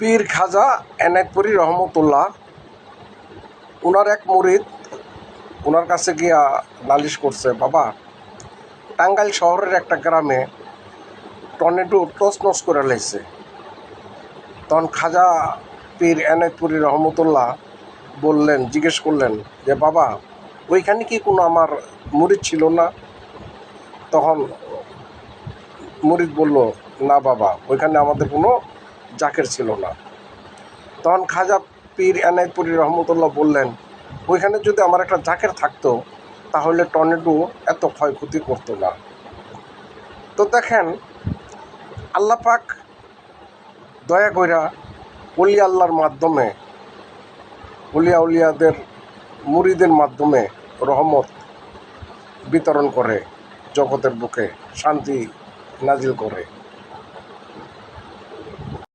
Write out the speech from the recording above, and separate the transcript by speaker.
Speaker 1: পীর খাজা এনায়েতপুরী রহমতুল্লাহ ওনার এক মুরিদ ওনার কাছে গিয়া নালিশ করছে, বাবা টাঙ্গাইল শহরের একটা গ্রামে টর্নেডো তছনছ করে লাইছে। তখন খাজা পীর এনায়েতপুরী রহমতুল্লাহ জিজ্ঞেস করলেন যে বাবা ওইখানে কি কোনো আমার মুরিদ ছিল না? তখন মুরিদ বলল, না বাবা, ওইখানে আমাদের কোনো জাকের ছিল না। তখন খাজা পীর এনায়েতপুরী রহমতুল্লাহ বললেন, ওইখানে যদি আমার একটা জাকের থাকতো তাহলে টর্নেডো এত ক্ষয়ক্ষতি করতো না। তো দেখেন, আল্লাহ পাক দয়া কইরা ওলি আল্লাহর মাধ্যমে, ওলিয়া উলিয়াদের মুরিদের মাধ্যমে রহমত বিতরণ করে, জগতের বুকে শান্তি নাজিল করে।